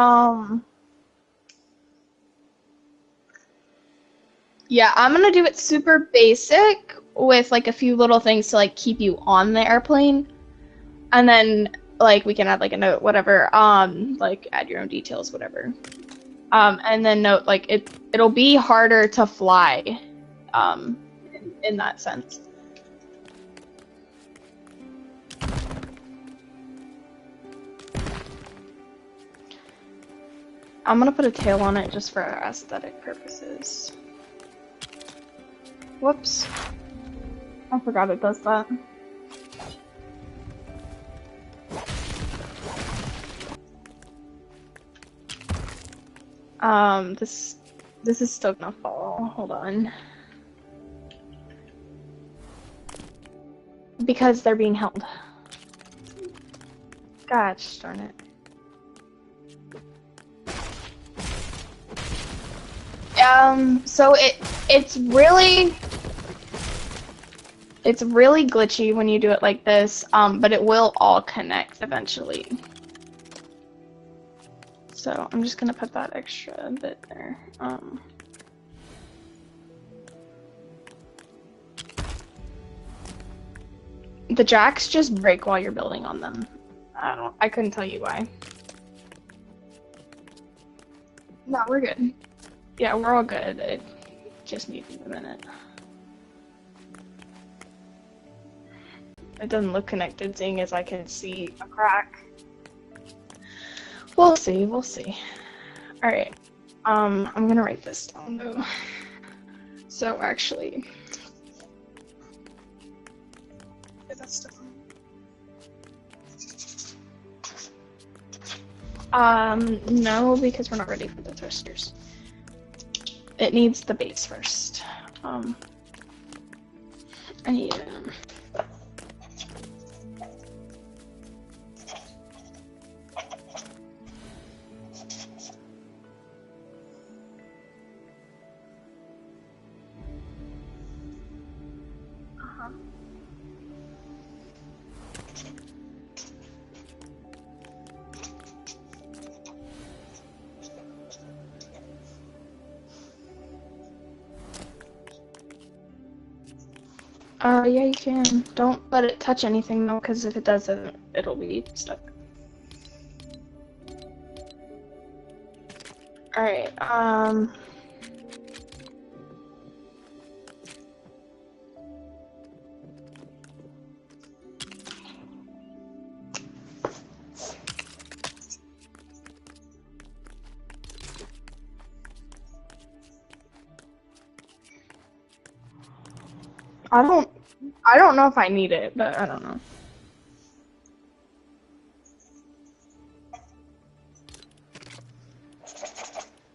Um, yeah, I'm gonna do it super basic with like a few little things to like keep you on the airplane, and then like we can add like a note, whatever. Like add your own details, whatever. And then note like it'll be harder to fly, in that sense. I'm gonna put a tail on it just for aesthetic purposes. Whoops. I forgot it does that. This is still gonna fall. Hold on. Because they're being held. Gosh darn it. So it's really glitchy when you do it like this, but it will all connect eventually. So I'm just gonna put that extra bit there. The jacks just break while you're building on them. I couldn't tell you why. No, we're good. Yeah, we're all good. It just needs a minute. It doesn't look connected, seeing as I can see a crack. We'll see, we'll see. Alright. I'm gonna write this down though. So actually, get that stuff on. No, because we're not ready for the thrusters. It needs the base first. I need yeah, you can. Don't let it touch anything though, because if it does, it'll be stuck. Alright, I don't know if I need it, but I don't know.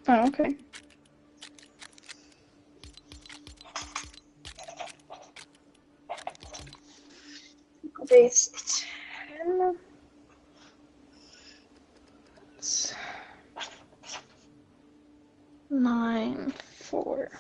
Oh, okay. Base 10. 9, 4.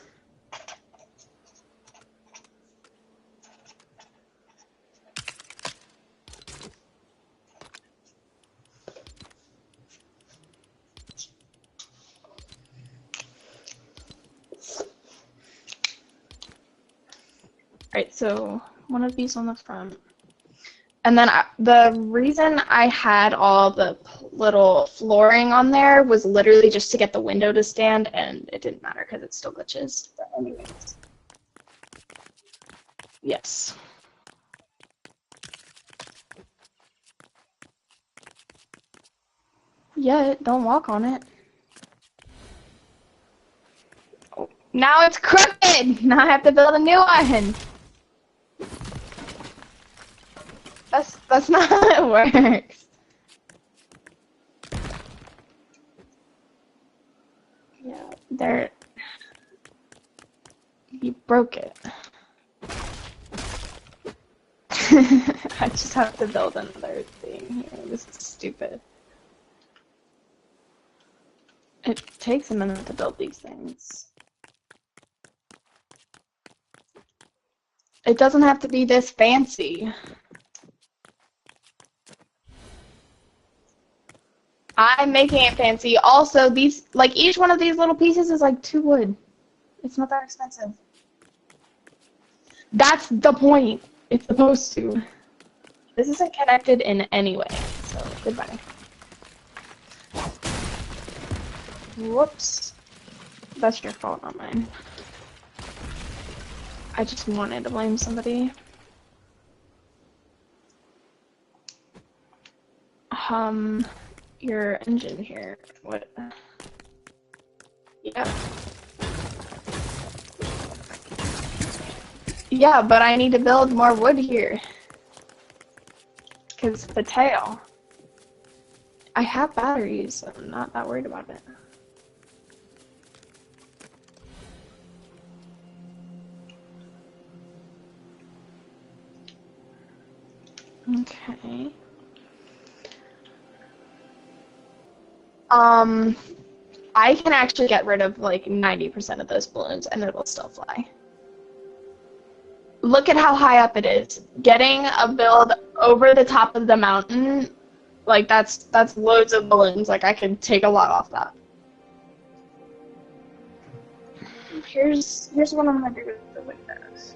Alright, so one of these on the front. And then the reason I had all the little flooring on there was literally just to get the window to stand, and it didn't matter because it still glitches. But anyways. Yes. Yeah, don't walk on it. Oh, now it's crooked! Now I have to build a new one! That's not how it works. Yeah, you broke it. I just have to build another thing here. This is stupid. It takes a minute to build these things. It doesn't have to be this fancy. I'm making it fancy. Also, these, like, each one of these little pieces is like 2 wood. It's not that expensive. That's the point. It's supposed to. This isn't connected in any way, so goodbye. Whoops. That's your fault, not mine. I just wanted to blame somebody. Your engine here. What? Yeah. Yeah, but I need to build more wood here. Because the tail. I have batteries, so I'm not that worried about it. Okay. I can actually get rid of like 90% of those balloons and it'll still fly. Look at how high up it is. Getting a build over the top of the mountain, like that's loads of balloons. Like I could take a lot off that. Here's what I'm gonna do with the windows.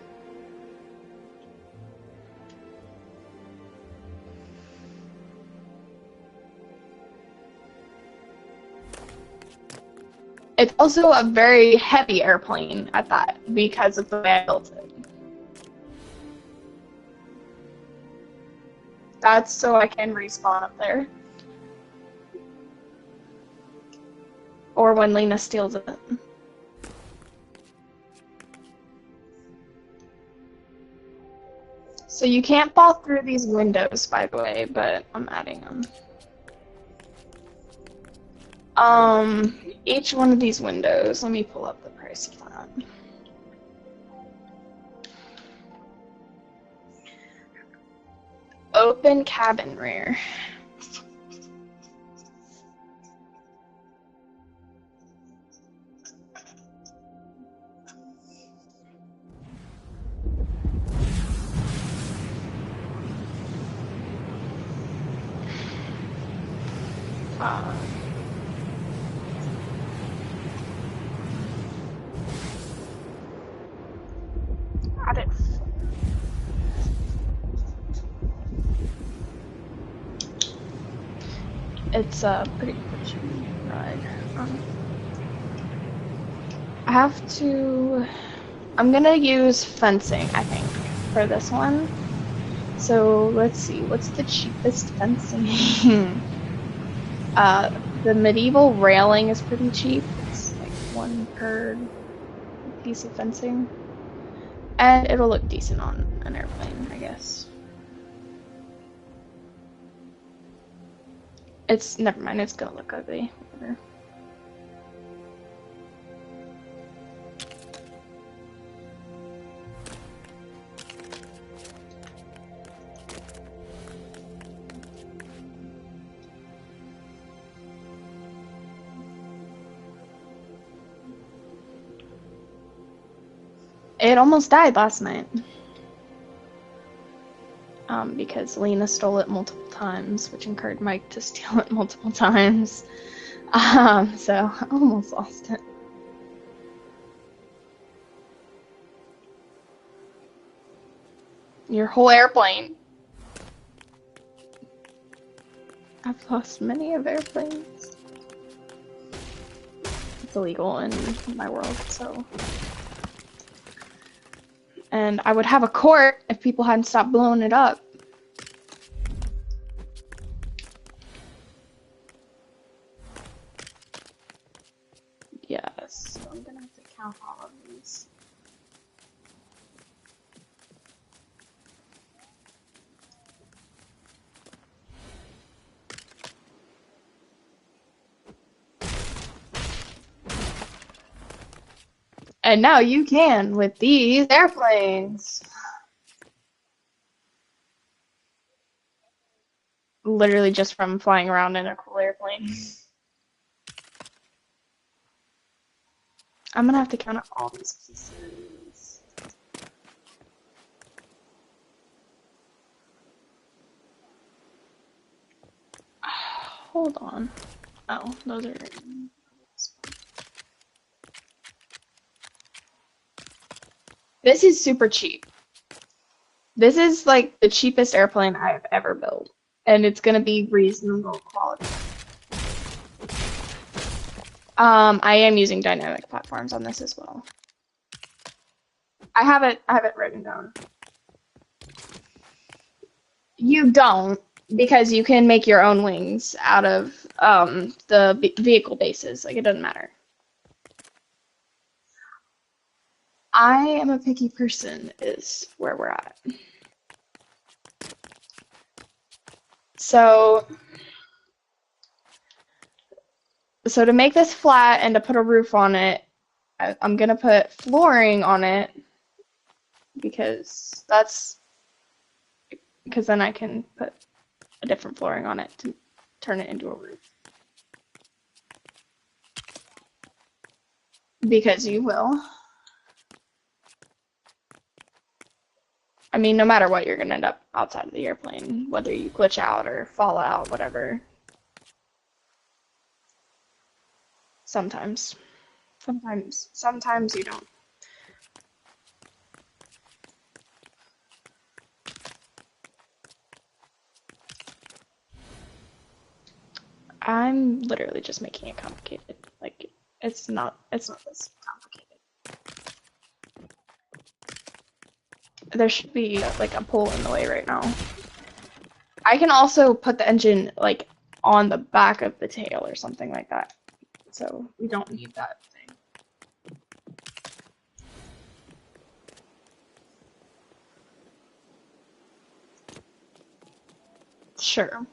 It's also a very heavy airplane at that because of the way I built it. That's so I can respawn up there. Or when Lena steals it. So you can't fall through these windows, by the way, but I'm adding them. Each one of these windows, let me pull up the price of that. Open cabin rear. Add it. It's a pretty good ride. I have to. I'm gonna use fencing, I think, for this one. So let's see, what's the cheapest fencing? The medieval railing is pretty cheap. It's like 1 per piece of fencing. And it'll look decent on an airplane, I guess. Never mind, it's gonna look ugly. Whatever. It almost died last night. Because Lena stole it multiple times, which encouraged Mike to steal it multiple times. So I almost lost it. Your whole airplane. I've lost many of airplanes. It's illegal in my world, so. And I would have a court if people hadn't stopped blowing it up. Yes, so I'm gonna have to count all of these. And now you can with these airplanes. Literally just from flying around in a cool airplane. I'm gonna have to count up all these pieces. hold on. Oh, those are... This is super cheap. This is like the cheapest airplane I've ever built, and it's gonna be reasonable quality. I am using dynamic platforms on this as well. I have it written down. You don't, because you can make your own wings out of the vehicle bases. Like, it doesn't matter. I am a picky person, is where we're at. So to make this flat and to put a roof on it, I'm gonna put flooring on it because then I can put a different flooring on it to turn it into a roof. Because you will. I mean, no matter what, you're gonna end up outside of the airplane, whether you glitch out or fall out, whatever. Sometimes. Sometimes you don't. I'm literally just making it complicated. Like, it's not this complicated. There should be like a pole in the way right now. I can also put the engine like on the back of the tail or something like that. So we don't need that thing. Sure.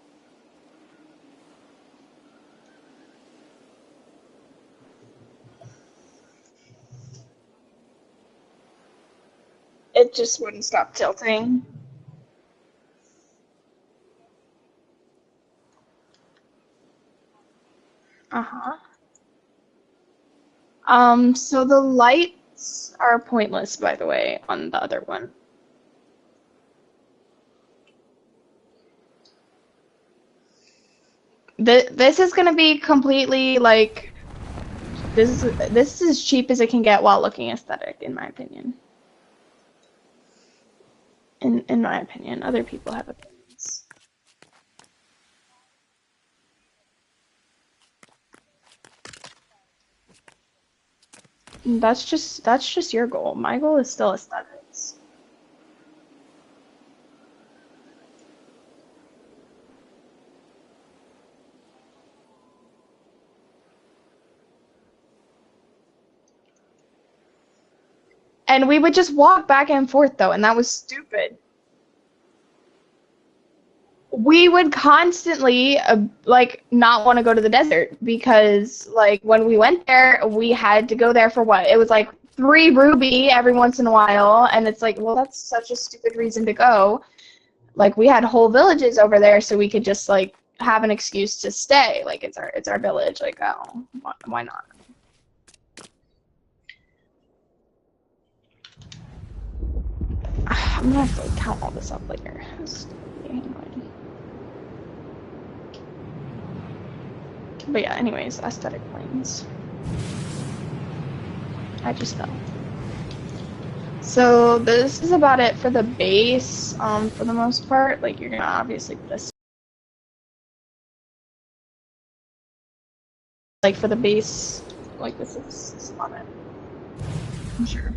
It just wouldn't stop tilting. Uh-huh. So the lights are pointless, by the way, on the other one. This is gonna be completely like this is as cheap as it can get while looking aesthetic, in my opinion. In my opinion, other people have opinions. That's just your goal. My goal is still aesthetics. And we would just walk back and forth though, and that was stupid. We would constantly like not want to go to the desert because like when we went there, we had to go there for what? It was like 3 ruby every once in a while, and it's like, well, that's such a stupid reason to go. Like we had whole villages over there, so we could just like have an excuse to stay. Like it's our village. Like, oh, why not? I'm gonna have to count all this up later. But yeah, anyways, aesthetic planes. I just fell. So this is about it for the base, for the most part. Like you're gonna obviously put this like for the base, like this is about it. I'm sure.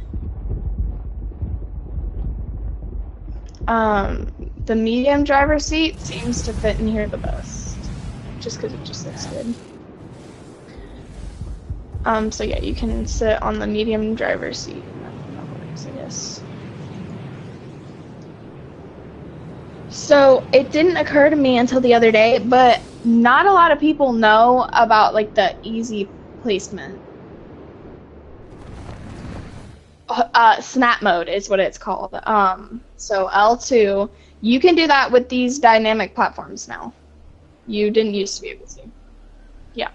The medium driver seat seems to fit in here the best, just because it just looks good. So yeah, you can sit on the medium driver seat, and that works, I guess. So it didn't occur to me until the other day, but not a lot of people know about like the easy placement. Snap mode is what it's called. So L2, you can do that with these dynamic platforms now. You didn't used to be able to. Yeah.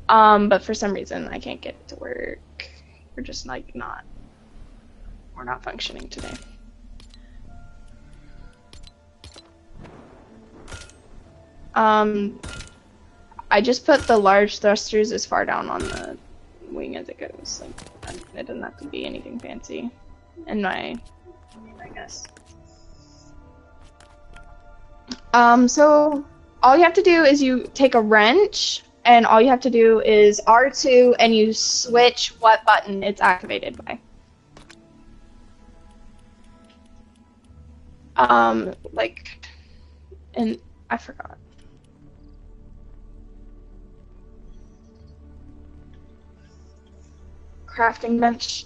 But for some reason I can't get it to work. We're just like we're not functioning today. I just put the large thrusters as far down on the wing as it goes. Like, it doesn't have to be anything fancy. In my, I guess. So all you have to do is you take a wrench, and all you have to do is R2, and you switch what button it's activated by. Like, and I forgot. Crafting bench.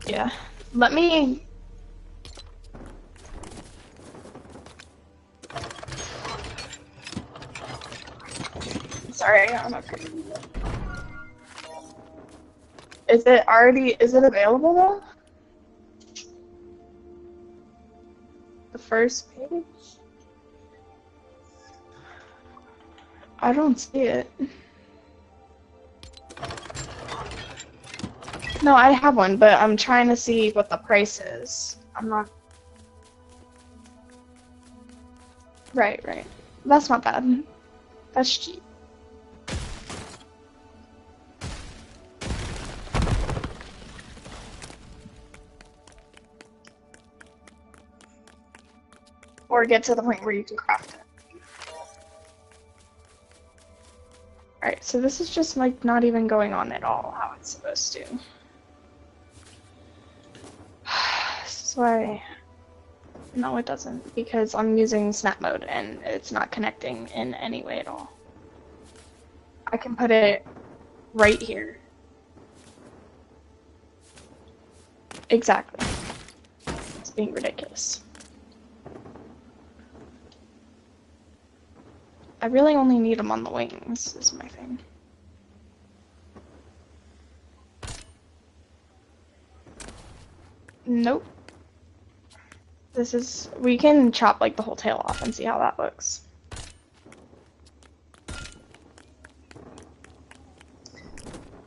Yeah. Let me. Sorry, I'm okay. Is it available though? The first page? I don't see it. No, I have one, but I'm trying to see what the price is. I'm not... Right. That's not bad. That's cheap. Or get to the point where you can craft it. Alright, so this is just like not even going on at all how it's supposed to. This is why... No, it doesn't, because I'm using snap mode and it's not connecting in any way at all. I can put it right here. Exactly. It's being ridiculous. I really only need them on the wings, is my thing. Nope. This is... We can chop like the whole tail off and see how that looks.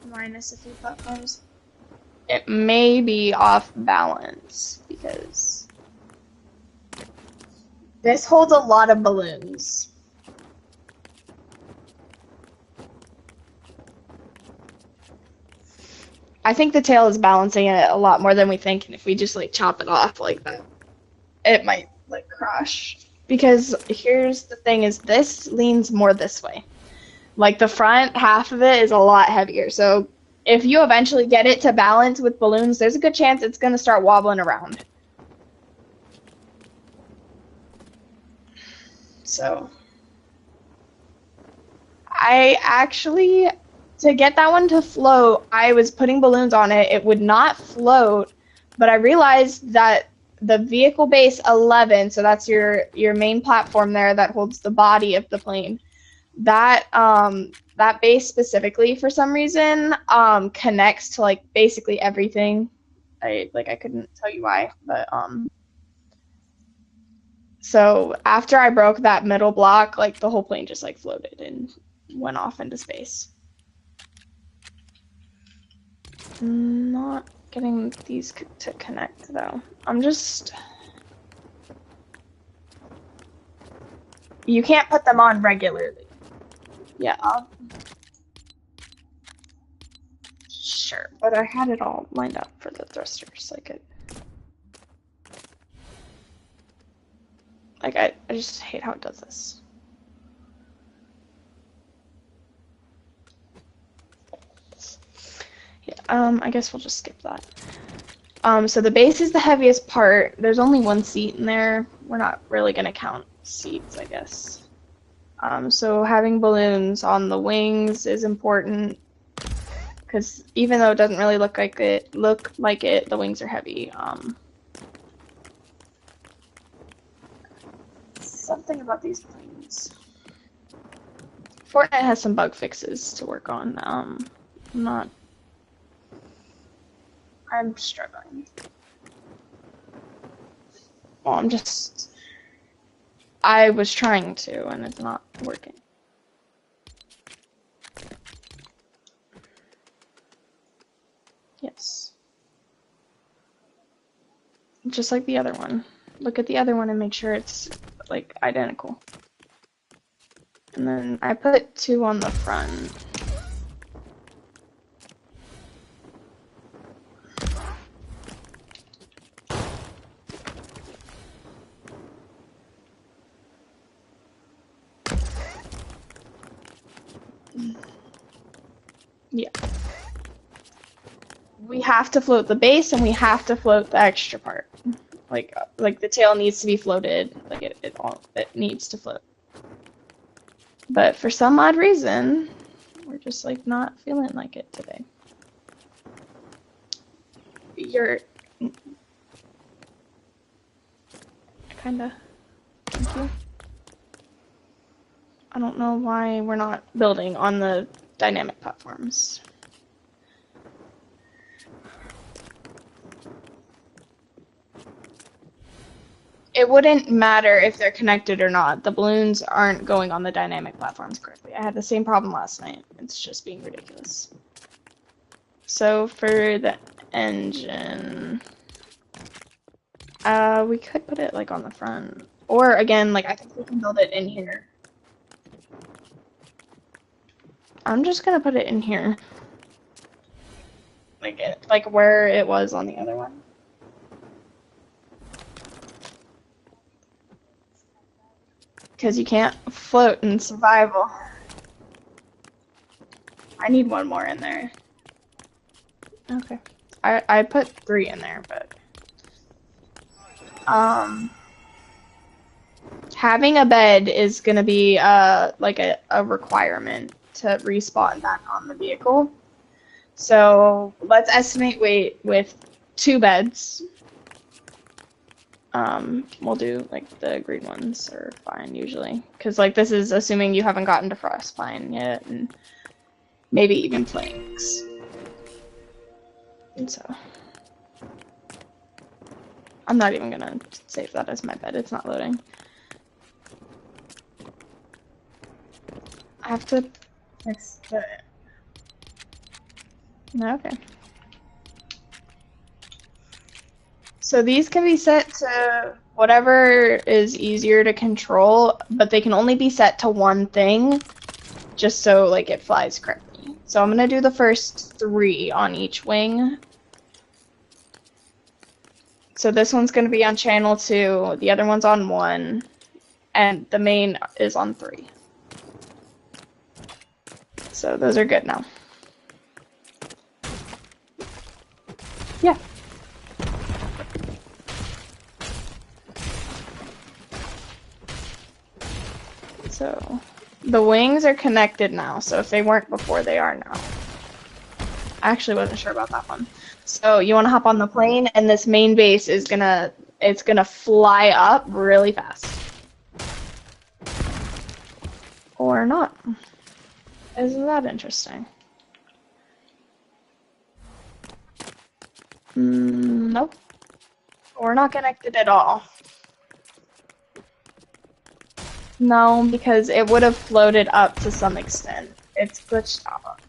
Minus a few platforms. It may be off balance because this holds a lot of balloons. I think the tail is balancing it a lot more than we think, and if we just like chop it off like that, it might like crash. Because here's the thing: is this leans more this way. Like the front half of it is a lot heavier, so if you eventually get it to balance with balloons, there's a good chance it's going to start wobbling around. So, I actually, to get that one to float, I was putting balloons on it. It would not float, but I realized that the vehicle base 11, so that's your main platform there that holds the body of the plane, that base specifically for some reason connects to like basically everything. I couldn't tell you why, but so after I broke that middle block, like the whole plane just like floated and went off into space. Not getting these to connect though. I'm just... You can't put them on regularly. Yeah, sure, but I had it all lined up for the thrusters. I just hate how it does this. Yeah, I guess we'll just skip that. So the base is the heaviest part. There's only one seat in there. We're not really gonna count seats, I guess. So having balloons on the wings is important because even though it doesn't really look like it, the wings are heavy. Something about these planes. Fortnite has some bug fixes to work on. I'm struggling. Well, I was trying to, and it's not working. Yes. Just like the other one. Look at the other one and make sure it's, like, identical. And then I put 2 on the front. Yeah. We have to float the base and we have to float the extra part. Like the tail needs to be floated. Like it needs to float. But for some odd reason, we're just like not feeling like it today. You're kinda. Thank you. I don't know why we're not building on the dynamic platforms. It wouldn't matter if they're connected or not. The balloons aren't going on the dynamic platforms correctly. I had the same problem last night. It's just being ridiculous. So for the engine, we could put it like on the front. Or again, like I think we can build it in here. I'm just gonna put it in here. Like where it was on the other one. Because you can't float in survival. I need 1 more in there. Okay. I put 3 in there, but having a bed is gonna be like a requirement to respawn back on the vehicle. So let's estimate weight with 2 beds. We'll do like the green ones are fine usually, because like this is assuming you haven't gotten to frostpine yet, and maybe even planks. And so I'm not even gonna save that as my bed. It's not loading. I have to fix the. Okay. So these can be set to whatever is easier to control, but they can only be set to one thing, just so like it flies correctly. So I'm gonna do the first 3 on each wing. So this one's gonna be on channel 2, the other one's on 1, and the main is on 3. So those are good now. Yeah. So the wings are connected now, so if they weren't before, they are now. I actually wasn't sure about that one. So you want to hop on the plane, and this main base is gonna fly up really fast. Or not. Isn't that interesting? Nope. We're not connected at all. No, because it would have floated up to some extent. It's glitched out.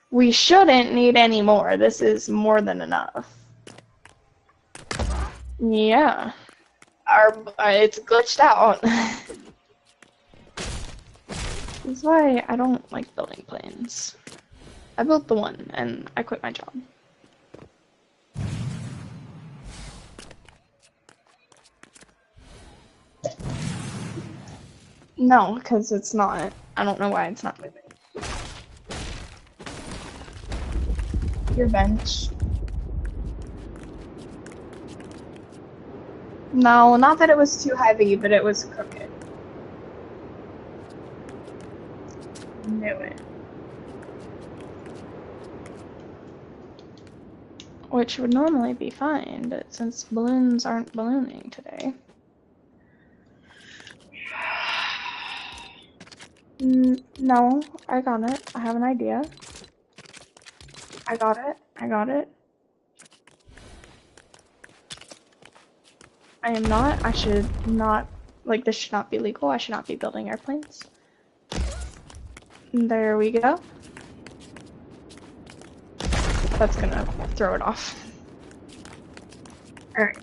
We shouldn't need any more. This is more than enough. Yeah. It's glitched out. That's why I don't like building planes. I built the one, and I quit my job. No, because it's not. I don't know why it's not moving. Your bench. No, not that it was too heavy, but it was crooked. Knew it. Which would normally be fine, but since balloons aren't ballooning today. No, I got it. I have an idea. I got it. I got it. I should not, like, this should not be legal. I should not be building airplanes. There we go. That's gonna throw it off. Alright,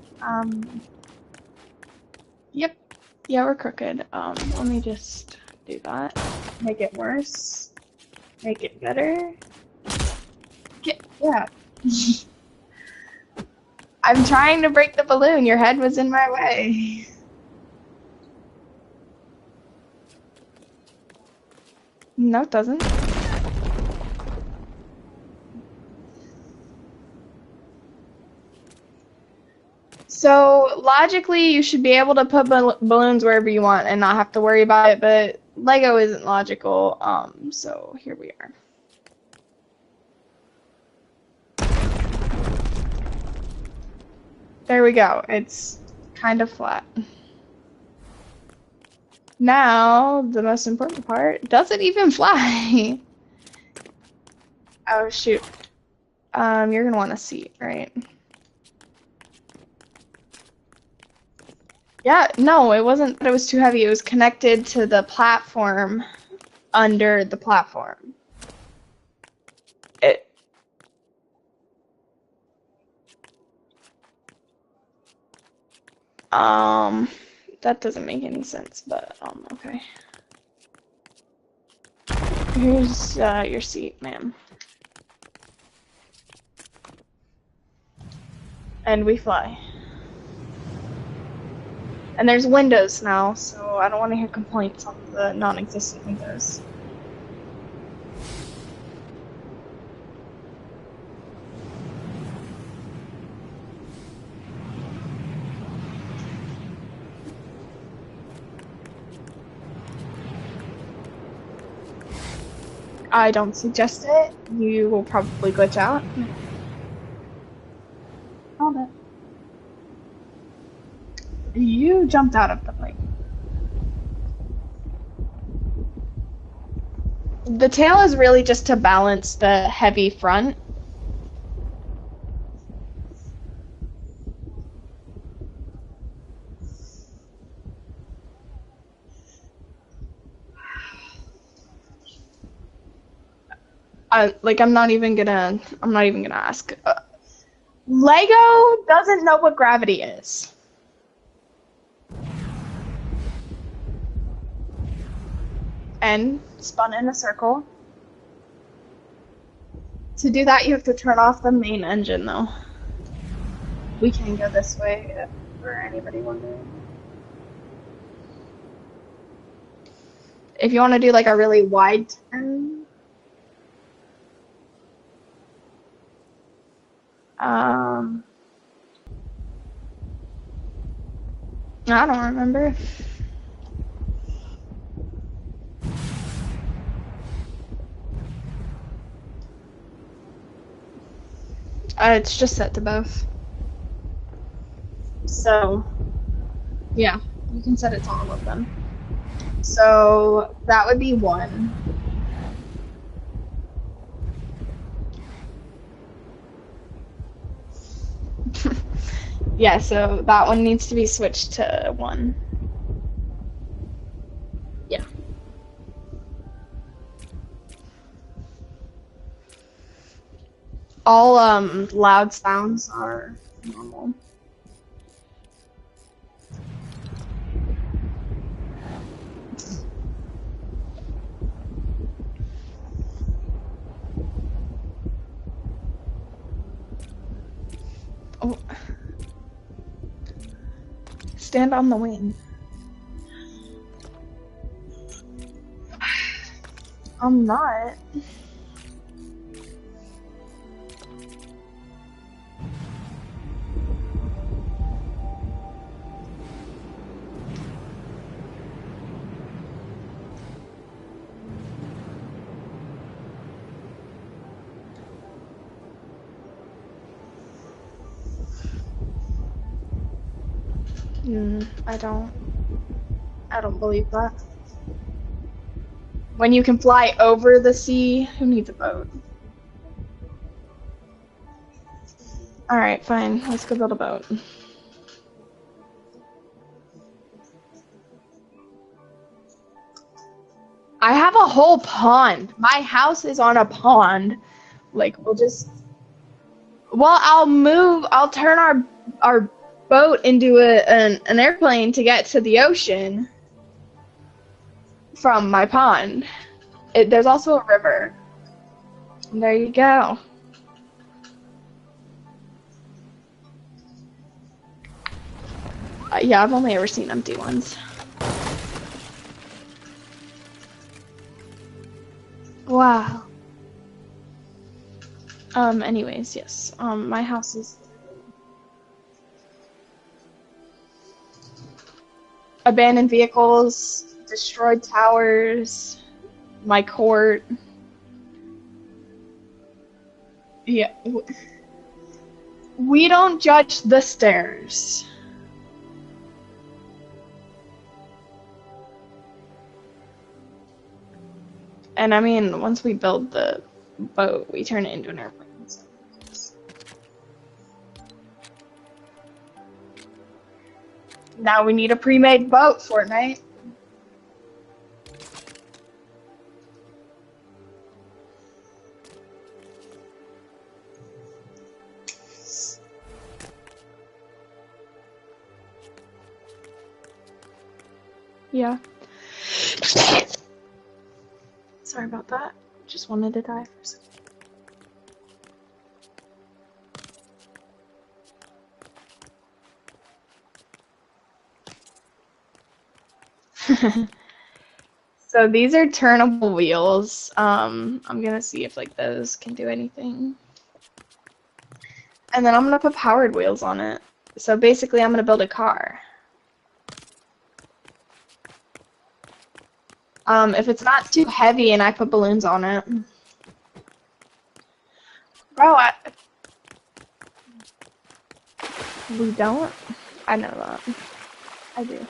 yep. Yeah, we're crooked. Let me just do that. Make it worse. Make it better. Yeah. I'm trying to break the balloon. Your head was in my way. No, it doesn't. So, logically, you should be able to put balloons wherever you want and not have to worry about it, but Lego isn't logical, so here we are. There we go. It's kind of flat. Now, the most important part, does it even fly? Oh, shoot. You're gonna want a seat, right? Yeah, no, it wasn't that it was too heavy. It was connected to the platform under the platform. It. That doesn't make any sense, but, okay. Here's, your seat, ma'am. And we fly. And there's windows now, so I don't want to hear complaints on the non-existent windows. I don't suggest it. You will probably glitch out. Hold it. You jumped out of the plane. The tail is really just to balance the heavy front. I'm not even gonna ask. Lego doesn't know what gravity is. And spun in a circle. To do that, you have to turn off the main engine, though. We can go this way, for anybody wondering. If you want to do like a really wide turn, I don't remember. It's just set to both. So, yeah, you can set it to all of them. So, that would be one. Yeah, so that one needs to be switched to one. Yeah. All loud sounds are normal. Oh. Stand on the wing. I'm not. I don't believe that. When you can fly over the sea, who needs a boat? Alright, fine. Let's go build a boat. I have a whole pond. My house is on a pond. Like, well, I'll turn our boat into an airplane to get to the ocean from my pond. There's also a river. There you go. Yeah, I've only ever seen empty ones. Wow. Anyways, yes. My house is abandoned vehicles, destroyed towers, my court. Yeah. We don't judge the stairs. And I mean, once we build the boat, we turn it into an airplane. So. Now we need a pre-made boat, Fortnite. Yeah. Sorry about that. Just wanted to die for a second. So these are turnable wheels. I'm gonna see if like those can do anything. And then I'm gonna put powered wheels on it. So basically I'm gonna build a car. If it's not too heavy and I put balloons on it. Bro, we don't? I know that. I do.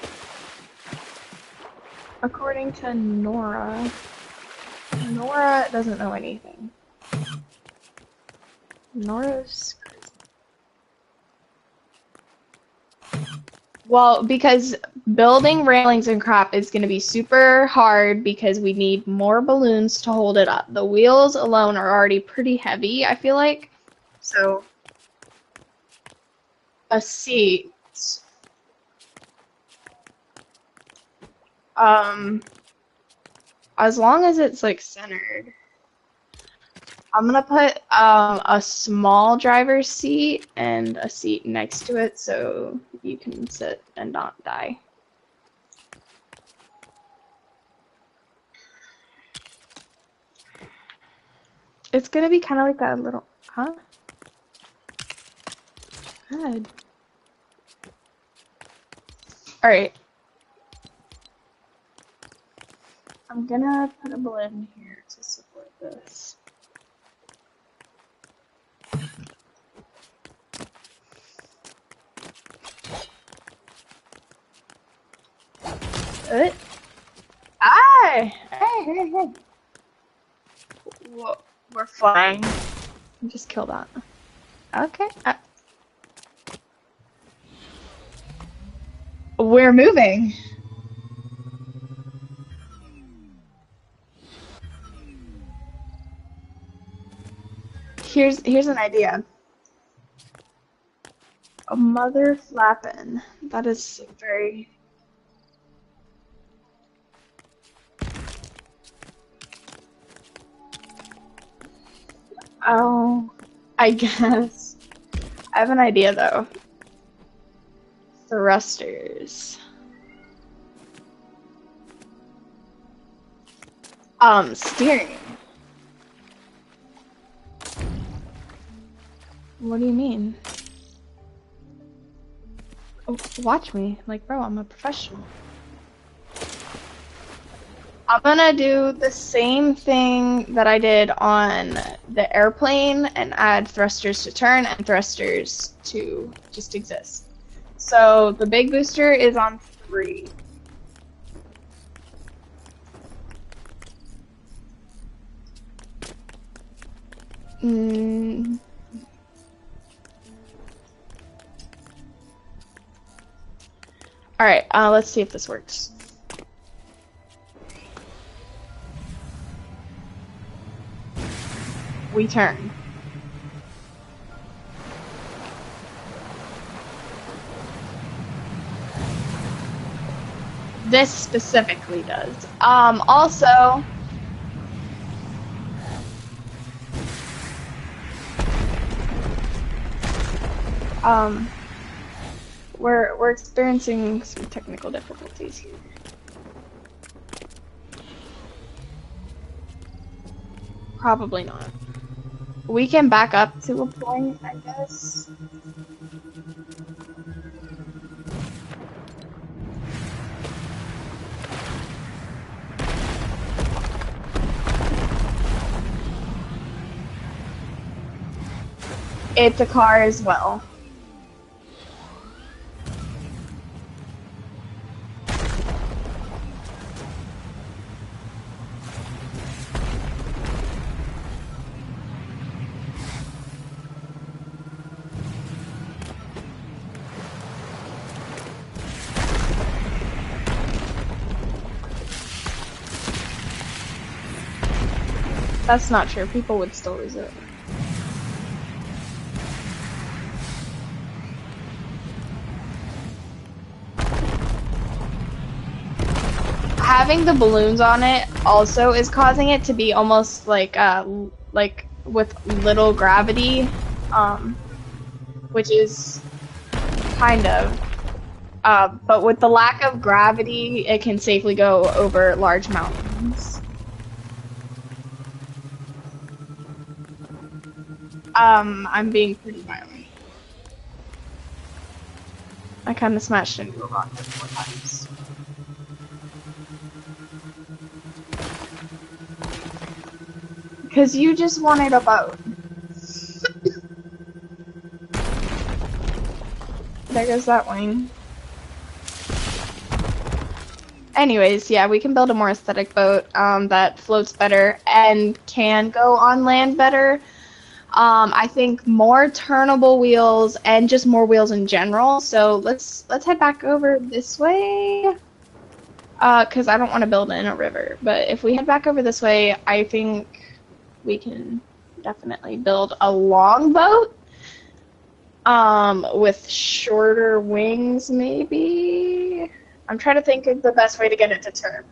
According to Nora doesn't know anything. Nora's crazy. Well, because building railings and crap is going to be super hard because we need more balloons to hold it up. The wheels alone are already pretty heavy, I feel like. So, a seat. As long as it's like centered. I'm gonna put a small driver's seat and a seat next to it so you can sit and not die. It's gonna be kind of like that little, huh? Good. All right. I'm gonna put a balloon here to support this. Good. Hey. Whoa, we're flying. Just kill that. Okay. We're moving. Here's an idea. A mother flappin'. That is very. Oh, I guess. I have an idea though. Thrusters. Steering. What do you mean? Oh, watch me. Like, bro, I'm a professional. I'm gonna do the same thing that I did on the airplane and add thrusters to turn and thrusters to just exist. So the big booster is on 3. Alright, let's see if this works. we turn. This specifically does. Also, we're experiencing some technical difficulties here. Probably not. We can back up to a point, I guess. It's a car as well. That's not true. People would still lose it. Having the balloons on it also is causing it to be almost like with little gravity, which is kind of, but with the lack of gravity, it can safely go over large mountains. I'm being pretty violent. I kind of smashed into a rock 4 times. Because you just wanted a boat. There goes that wing. Anyways, yeah, we can build a more aesthetic boat that floats better and can go on land better. I think more turnable wheels and just more wheels in general. So let's head back over this way. Because I don't want to build in a river. But if we head back over this way, I think we can definitely build a long boat. With shorter wings, maybe? I'm trying to think of the best way to get it to turn.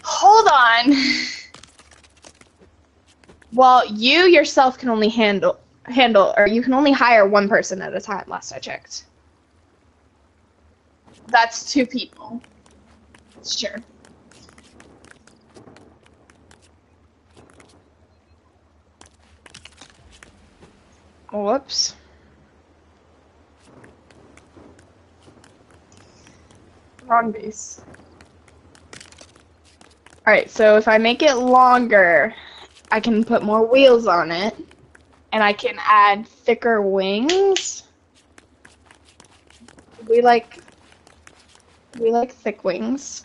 Hold on. Well, you yourself can only handle, or you can only hire one person at a time, last I checked. That's 2 people. Sure. Whoops. Wrong base. Alright, so if I make it longer, I can put more wheels on it, and I can add thicker wings. We like thick wings.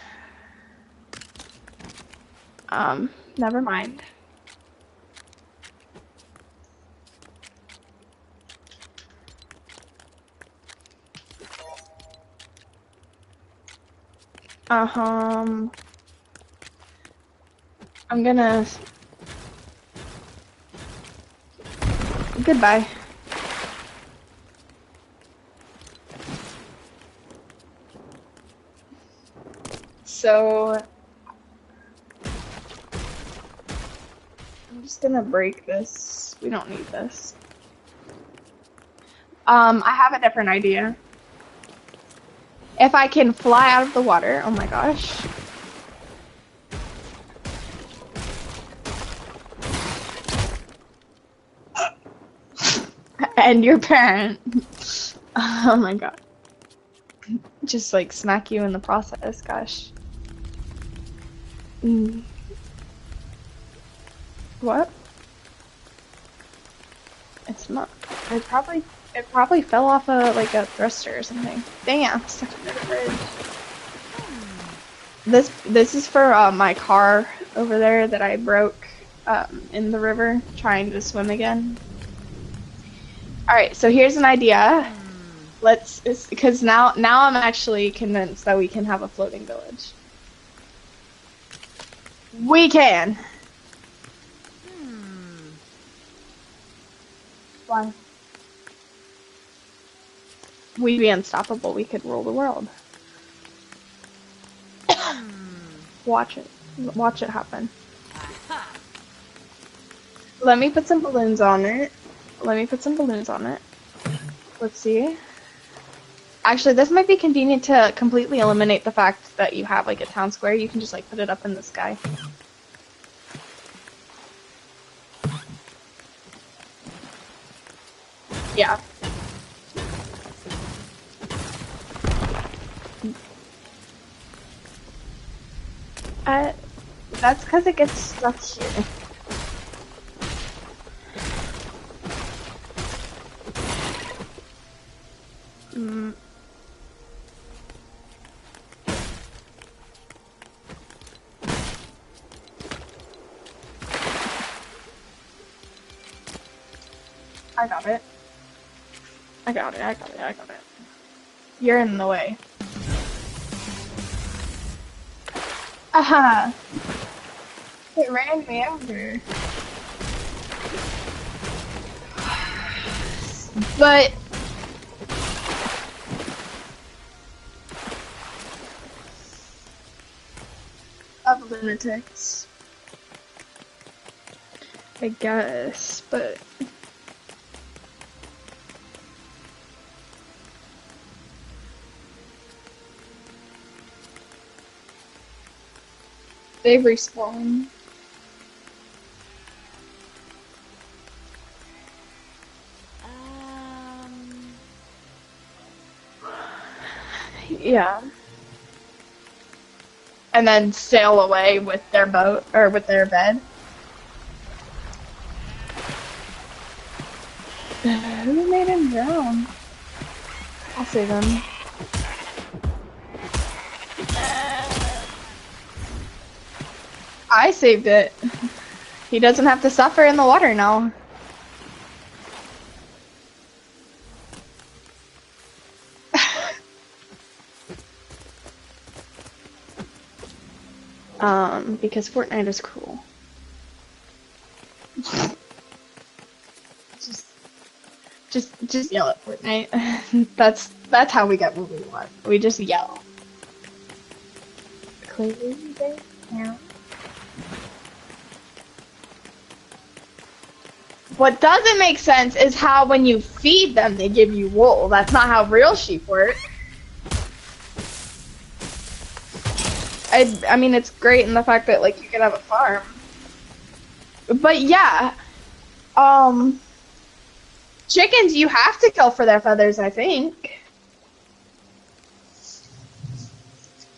Never mind. I'm gonna... Goodbye. So... I'm just gonna break this. We don't need this. I have a different idea. If I can fly out of the water, oh my gosh. And your parent. Oh my god. Just like smack you in the process, gosh. What? It's not. It probably fell off a like a thruster or something. Dang it, I'm stuck under the bridge. This is for my car over there that I broke in the river trying to swim again. All right, so here's an idea. Because now I'm actually convinced that we can have a floating village. We can. Why? We'd be unstoppable. We could rule the world. Watch it. Watch it happen. Let me put some balloons on it. Let's see. Actually, this might be convenient to completely eliminate the fact that you have like a town square. You can just like put it up in the sky. Yeah. That's because it gets stuck here. I got it. I got it. You're in the way. Aha! It ran me over. But of lunatics. I guess, but they respawn. Yeah. And then sail away with their boat, or with their bed. Who made him drown? I'll save him. I saved it. He doesn't have to suffer in the water now. Because Fortnite is cruel. Just yell at Fortnite. That's how we get what we want. We just yell. Clearly, yeah. What doesn't make sense is how when you feed them, they give you wool. That's not how real sheep work. I mean, it's great in the fact that, like, you can have a farm. But yeah, chickens you have to kill for their feathers, I think.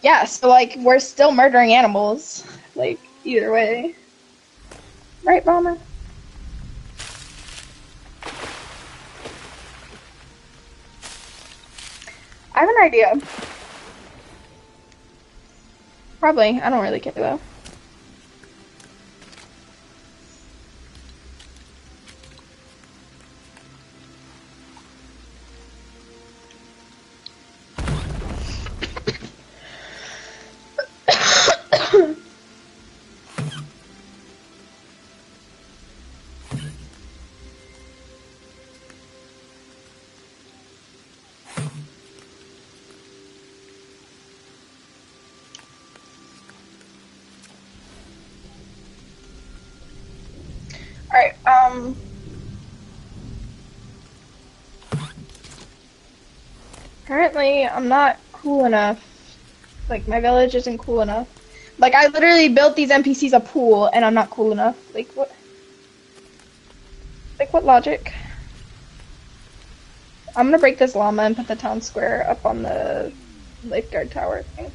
Yeah, so, like, we're still murdering animals. Like, either way. Right, Bomber? I have an idea. Probably. I don't really care, though. Alright, currently, I'm not cool enough. Like, my village isn't cool enough. Like, I literally built these NPCs a pool, and I'm not cool enough. Like, what? Like, what logic? I'm gonna break this llama and put the town square up on the lifeguard tower thing.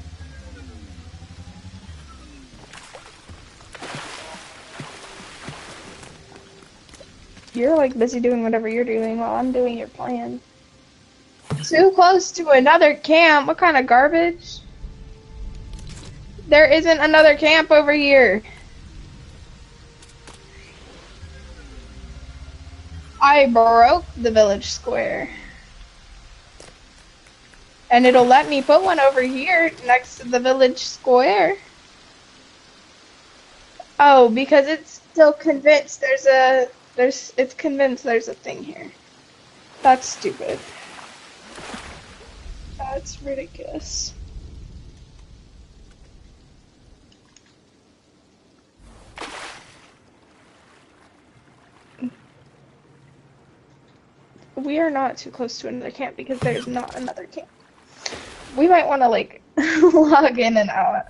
You're like busy doing whatever you're doing while I'm doing your plan. Too close to another camp? What kind of garbage? There isn't another camp over here. I broke the village square. And it'll let me put one over here next to the village square. Oh, because it's still convinced it's convinced there's a thing here. That's stupid. That's ridiculous. We are not too close to another camp because there's not another camp. We might want to, like, log in and out.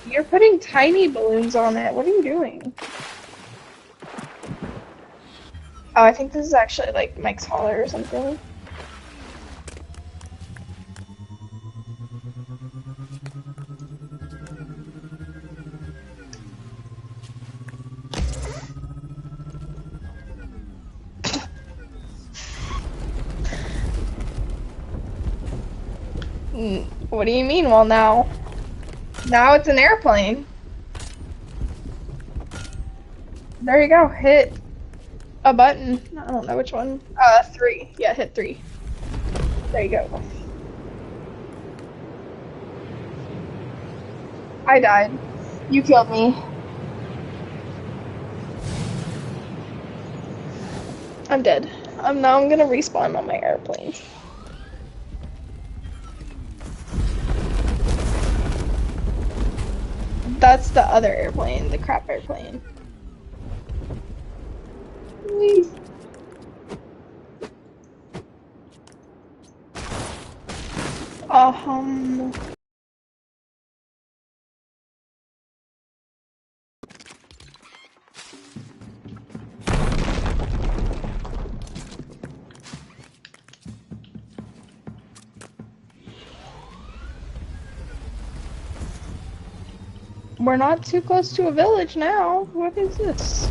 You're putting tiny balloons on it. What are you doing? Oh, I think this is actually, like, Mike's Holler or something. What do you mean, well, now? Now it's an airplane. There you go. Hit a button. I don't know which one. 3. Yeah, hit 3. There you go. I died. You killed me. I'm dead. Now I'm gonna respawn on my airplane. That's the other airplane, the crap airplane. Whee. We're not too close to a village now. What is this?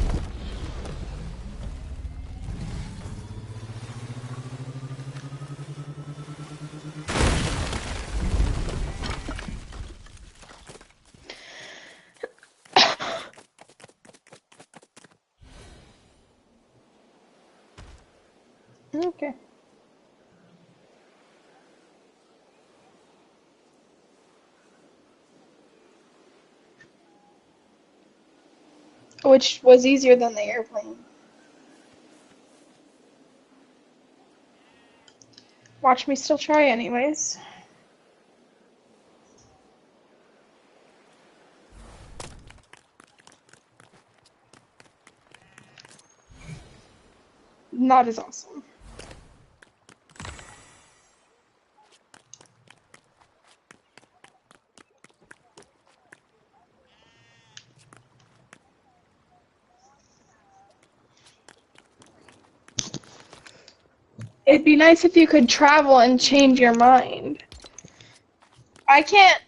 Okay. Which was easier than the airplane. Watch me still try anyways. Not as awesome. It'd be nice if you could travel and change your mind. I can't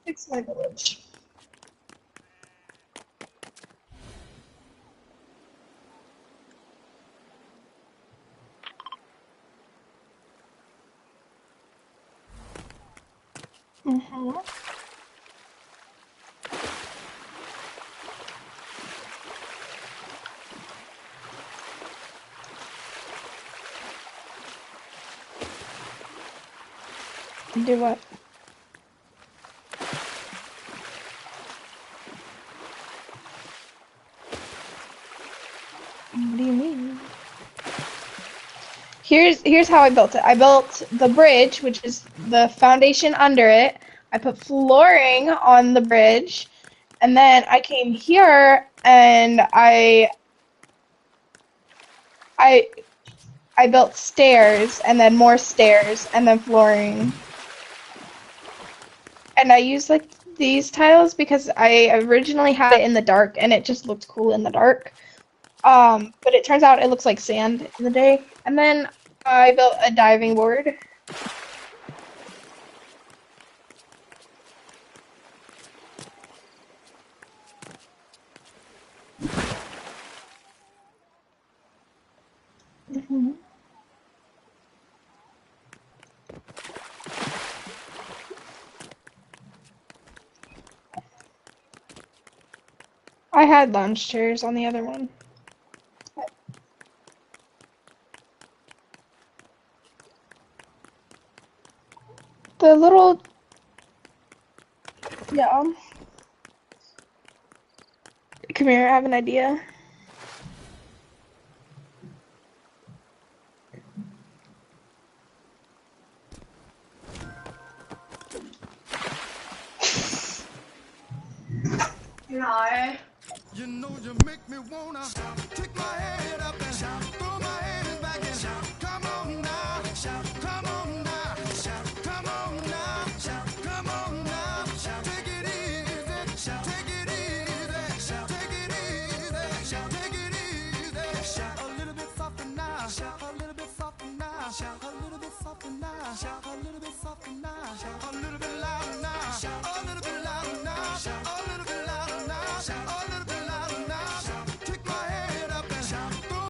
fix my village. Mm-hmm. Do what? What do you mean? Here's how I built it. I built the bridge, which is the foundation under it. I put flooring on the bridge, and then I came here and I built stairs, and then more stairs, and then flooring. And I used like these tiles because I originally had it in the dark, and it just looked cool in the dark. But it turns out it looks like sand in the day. And then I built a diving board. Mhm. I had lounge chairs on the other one. The little, yeah. Come here, I have an idea. No. You know you make me wanna take my head up and throw my head back and come on now, come on now, come on now, come on now, take it easy, take it easy, take it easy, take it easy, a little bit softer now, a little bit softer now, a little bit softer now, a little bit softer now.